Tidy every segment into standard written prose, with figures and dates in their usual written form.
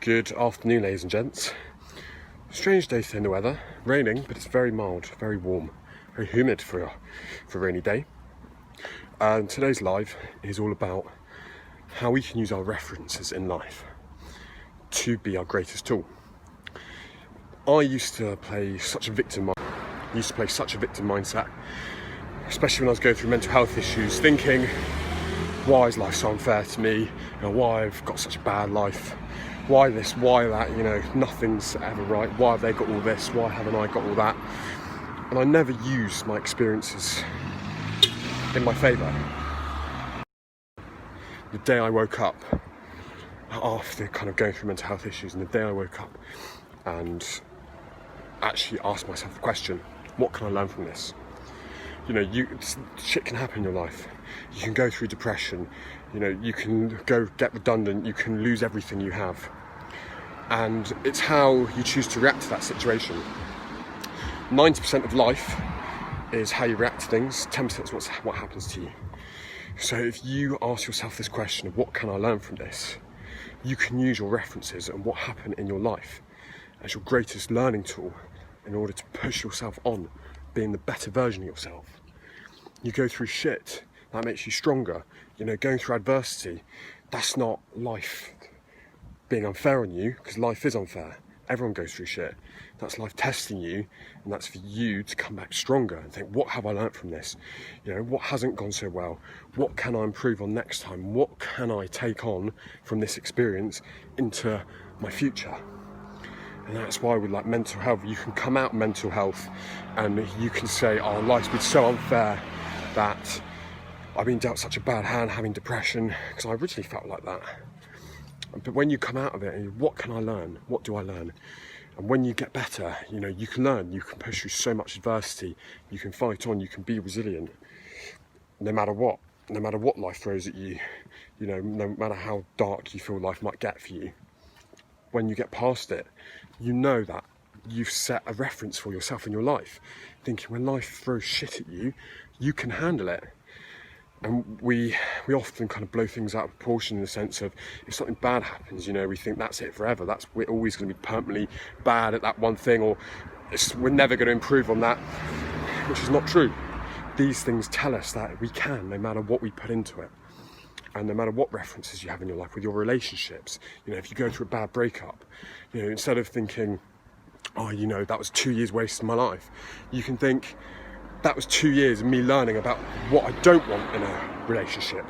Good afternoon, ladies and gents. Strange day today in the weather. Raining, but it's very mild, very warm, very humid for a rainy day. And today's live is all about how we can use our references in life to be our greatest tool. I used to play such a victim mindset, especially when I was going through mental health issues, thinking, why is life so unfair to me? Why I've got such a bad life? Why this, why that, nothing's ever right. Why have they got all this? Why haven't I got all that? And I never used my experiences in my favour. The day I woke up, after kind of going through mental health issues, and the day I woke up and actually asked myself the question, what can I learn from this? Shit can happen in your life. You can go through depression, you can go get redundant, you can lose everything you have. And it's how you choose to react to that situation. 90% of life is how you react to things, 10% is what happens to you. So if you ask yourself this question of what can I learn from this, you can use your references and what happened in your life as your greatest learning tool in order to push yourself on, being the better version of yourself. You go through shit, that makes you stronger. Going through adversity, that's not life being unfair on you, because life is unfair. Everyone goes through shit. That's life testing you, and that's for you to come back stronger and think, what have I learnt from this? What hasn't gone so well? What can I improve on next time? What can I take on from this experience into my future? And that's why with mental health, you can come out mental health and you can say, oh, life's been so unfair that I've been dealt such a bad hand having depression, because I originally felt like that. But when you come out of it, what can I learn? What do I learn? And when you get better, you can learn, you can push through so much adversity, you can fight on, you can be resilient, no matter what life throws at you, no matter how dark you feel life might get for you. When you get past it, you know that you've set a reference for yourself in your life, thinking when life throws shit at you, you can handle it. And we often kind of blow things out of proportion in the sense of, if something bad happens, we think that's it forever. We're always going to be permanently bad at that one thing, or we're never going to improve on that, which is not true. These things tell us that we can, no matter what we put into it. And no matter what references you have in your life with your relationships, if you go through a bad breakup, instead of thinking, oh, that was 2 years wasted my life, you can think, that was 2 years of me learning about what I don't want in a relationship,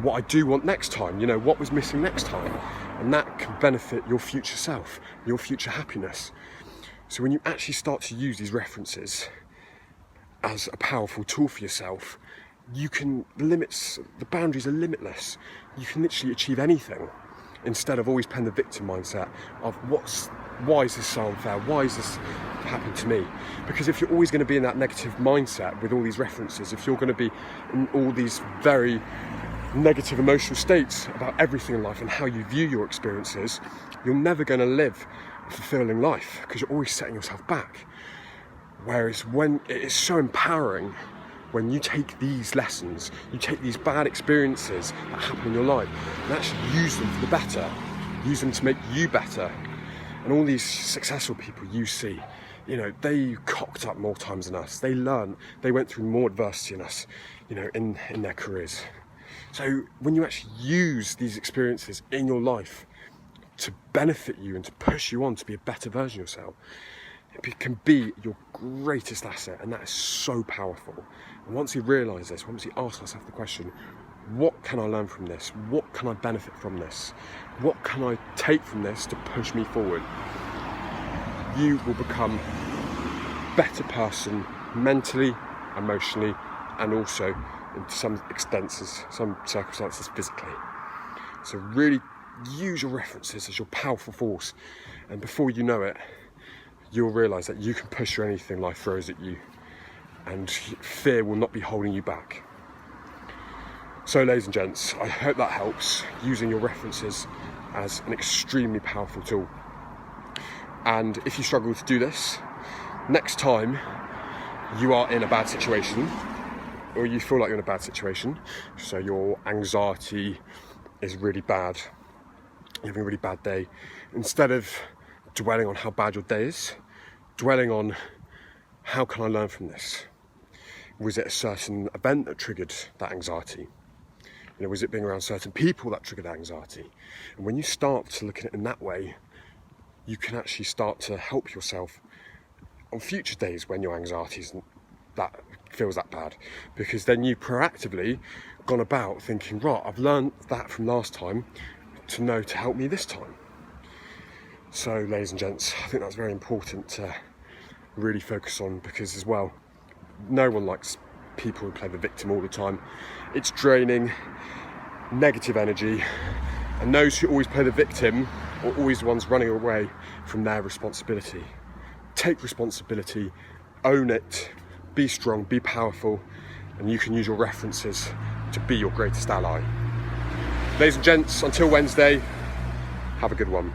what I do want next time, what was missing next time. And that can benefit your future self, your future happiness. So when you actually start to use these references as a powerful tool for yourself, the boundaries are limitless. You can literally achieve anything, instead of always playing the victim mindset of why is this so unfair? Why is this happening to me? Because if you're always going to be in that negative mindset with all these references, if you're going to be in all these very negative emotional states about everything in life and how you view your experiences, you're never going to live a fulfilling life, because you're always setting yourself back. Whereas when it is so empowering, when you take these lessons, you take these bad experiences that happen in your life and actually use them for the better, use them to make you better. And all these successful people you see, they cocked up more times than us. They learn, they went through more adversity than us, in their careers. So when you actually use these experiences in your life to benefit you and to push you on to be a better version of yourself, it can be your greatest asset, and that is so powerful. And once you realise this, once you ask yourself the question, what can I learn from this? What can I benefit from this? What can I take from this to push me forward? You will become a better person mentally, emotionally, and also in some circumstances physically. So really use your references as your powerful force, and before you know it, you'll realise that you can push through anything life throws at you, and fear will not be holding you back. So ladies and gents, I hope that helps, using your references as an extremely powerful tool. And if you struggle to do this, next time you are in a bad situation, or you feel like you're in a bad situation, so your anxiety is really bad, you're having a really bad day, instead of dwelling on how bad your day is, dwelling on how can I learn from this? Was it a certain event that triggered that anxiety? You know, was it being around certain people that triggered that anxiety? And when you start to look at it in that way, you can actually start to help yourself on future days when your anxiety isn't that feels that bad, because then you proactively gone about thinking, right, I've learned that from last time to know to help me this time. So ladies and gents, I think that's very important to really focus on, because as well, no one likes people who play the victim all the time. It's draining, negative energy, and those who always play the victim are always the ones running away from their responsibility. Take responsibility, own it, be strong, be powerful, and you can use your references to be your greatest ally. Ladies and gents, until Wednesday, have a good one.